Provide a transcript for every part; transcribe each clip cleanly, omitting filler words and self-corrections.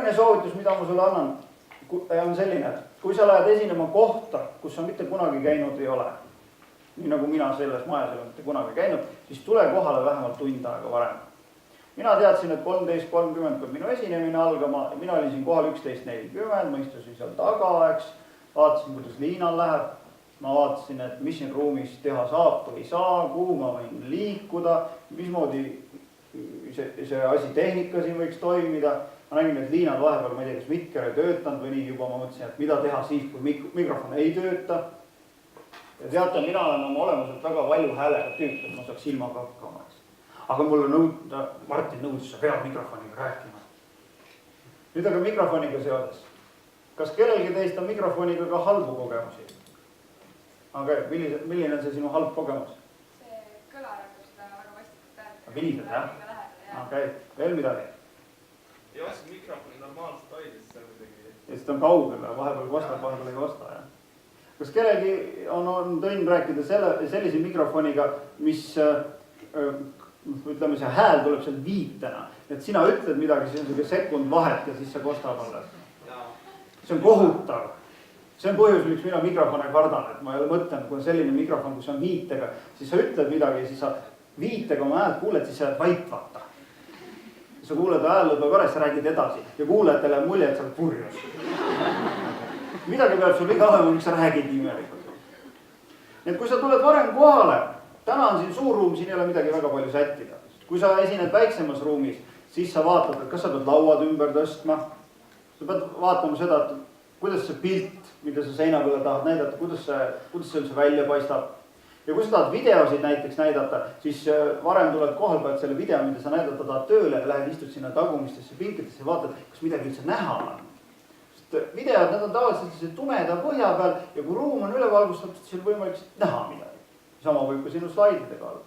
Järgmine soovitus, mida ma sulle annan, on selline, et kui sa lähed esinema kohta, kus sa mitte kunagi käinud ei ole, nii nagu mina selles majas ei ole mitte kunagi käinud, siis tule kohale vähemalt tund aega varem. Mina teadsin, et 13.30 peab minu esinemine algama, mina olin siin kohal 11.40, ma istusin seal taga, eks, vaatasin, kuidas Liinal läheb, ma vaatasin, et mis siin ruumis teha saab või ei saa, kuhu ma võin liikuda, mismoodi see asi tehnika siin võiks toimida. Ma nägin, et Liinal vahepeal, ma ei tea, kas mikker ei töötanud või nii, juba ma mõtlesin, et mida teha siis, kui mikrofon ei tööta. Ja teate, mina olen oma olemuselt väga valju häälega tüüp, et ma saaks ilmaga hakkama. Aga mulle Martin nõudis, sa pead mikrofoniga rääkima. Nüüd aga mikrofoniga seoses. Kas kellelgi teist on mikrofoniga ka halbu kogemusi? Aga milline on see sinu halb kogemus? See kõlar, kui seda väga vastikult tähendab. Vilised, jah? Okei, veel midagi? Ei oska mikrofoni normaalselt hoida, siis on midagi. Ja siis ta on kaugel, vahepeal kostab, vahepeal ei kosta, jah? Kas kellelgi on tõinn rääkida sellise mikrofoniga, mis ütleme, see hääl tuleb seal viitena, et sina ütled midagi, siis on selline sekund vahet ja siis see kostab alles. See on kohutav. See on põhjus, miks mina mikrofone kardan, et ma ei ole mõtlenud, kui on selline mikrofon, kus on viitega, siis sa ütled midagi ja siis sa viitega oma häält kuuled, siis sa jääd vait vaata. Sa kuuled häällõbe korras, sa räägid edasi ja kuulajatele mulje, et sa oled purjus. Midagi peab sul iga olema, miks sa räägid nimelikult. Nii et kui sa tuled varem kohale, täna on siin suur ruum, siin ei ole midagi väga palju sättida. Kui sa esined väiksemas ruumis, siis sa vaatad, et kas sa pead lauad ümber tõstma. Sa pead vaatama seda, et kuidas see pilt, mida sa seina peale tahad näidata, kuidas see üldse välja paistab. Ja kui sa tahad videosid näiteks näidata, siis varem tuled kohal, pead selle video, mida sa näidata tahad tööle ja lähed istud sinna tagumistesse pinkidesse ja vaatad, kas midagi üldse näha on. Videod, need on tavaliselt tumeda põhja peal ja kui ruum on ülevalgustatud, siis on võimalik näha midagi. Sama võib ka sinu slaididega olla.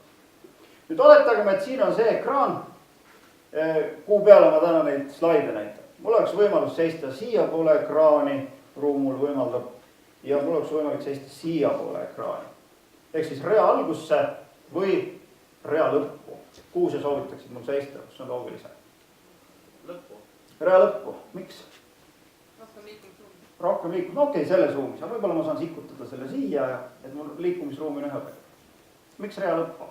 Nüüd oletagame, et siin on see ekraan, kuhu peale ma täna neid slaide näitan. Mul oleks võimalus seista siia poole ekraani, ruum mul võimaldab, ja mul oleks võimalik seista siia poole ekraani. Ehk siis rea algusse või rea lõppu. Kuhu sa soovitaksid mul seista, kus on loogiline? Lõppu. Rea lõppu, miks? Rohkem liikumisruumi. No okei, selles ruumis, aga võib-olla ma saan sikutada selle siia, et mul liikumisruumi on ühe. Miks rea lõppu?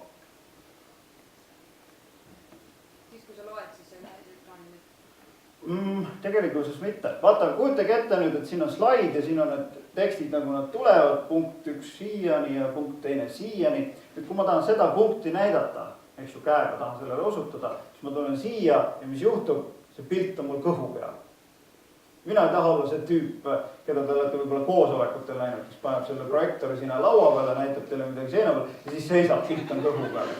Siis kui sa loed, siis ei lähe ekraanile. Tegelikkuses mitte. Vaata, kujutage ette nüüd, et siin on slaid ja siin on need tekstid, nagu nad tulevad, punkt 1 siiani ja punkt 2 siiani. Nüüd, kui ma tahan seda punkti näidata, eks ju käega tahan sellele osutada, siis ma tulen siia ja mis juhtub, see pilt on mul kõhu peal. Mina ei taha olla see tüüp, keda te olete võib-olla koosolekutel näinud, kes paneb selle projektori sinna laua peale, näitab teile midagi seina peal ja siis seisab, pilt on kõhu peal.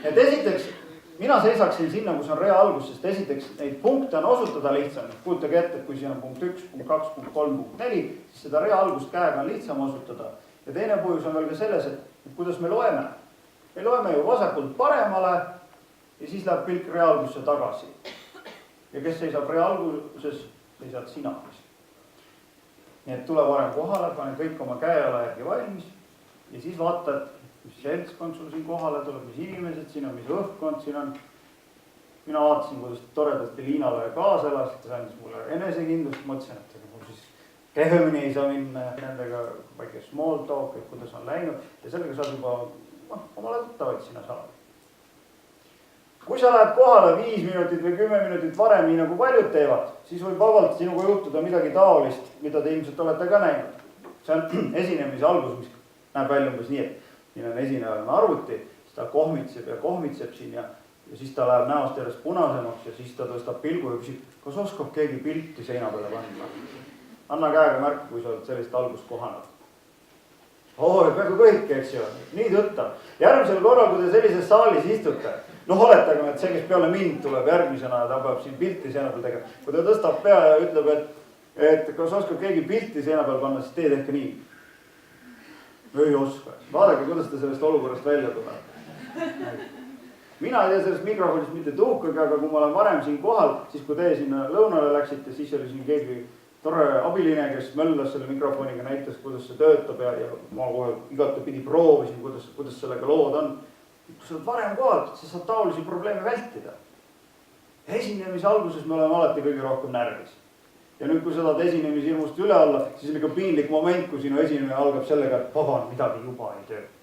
Et esiteks, mina seisaksin sinna, kus on rea algus, sest esiteks neid punkte on osutada lihtsam. Kujutage ette, et kui siin on punkt 1, punkt 2, punkt 3, punkt 4, siis seda rea algust käega on lihtsam osutada. Ja teine põhjus on veel ka selles, et kuidas me loeme. Me loeme ju vasakult paremale ja siis läheb pilk rea algusse tagasi. Ja kes seisab rea alguses, seisad sina. Nii et tule varem kohale, pane kõik oma käeala järgi valmis ja siis vaata, et mis seltskond sul siin kohale tuleb, mis inimesed siin on, mis õhkkond siin on. Mina vaatasin, kuidas toredasti Liinale kaasa elas, ta andis mulle enesekindlust, mõtlesin, et mul siis kehvemini ei saa minna nendega väike small talk, et kuidas on läinud ja sellega saad juba omale tuttavaid sinna saada. Kui sa lähed kohale 5 minutit või 10 minutit varem, nii nagu paljud teevad, siis võib vabalt sinuga juhtuda midagi taolist, mida te ilmselt olete ka näinud. See on esinemise algus, mis näeb välja umbes nii, et siin on esinejal arvuti, siis ta kohmitseb siin ja siis ta läheb näost järjest punasemaks ja siis ta tõstab pilgu ja küsib, kas oskab keegi pilti seina peale panna. Anna käega märku, kui sa oled sellist algust kohanud. Peaaegu kõik, eks ju, nii tuttav. Järgmisel korral, kui te sellises saalis istute, oletagame, et see, kes peale mind tuleb järgmisena ja ta peab siin pilti seina peal tegema. Kui ta tõstab pea ja ütleb, et kas oskab keegi pilti seina peal panna, siis teed ehk nii. Ei oska. Vaadake, kuidas ta sellest olukorrast välja tuleb. Mina ei tea sellest mikrofonist mitte tuhkagi, aga kui ma olen varem siin kohal, siis kui te sinna lõunale läksite, siis oli siin keegi tore abiline, kes möllas selle mikrofoniga, näitas, kuidas see töötab ja ma kohe igatepidi proovisin, kuidas sellega lood on. Kui sa oled varem kohal, siis saad taolisi probleeme vältida. esinemise alguses me oleme alati kõige rohkem närvis. Ja nüüd, kui sa tahad esinemise hirmust üle olla, siis on ikka piinlik moment, kui sinu esinemine algab sellega, et pagan, midagi juba ei tööta.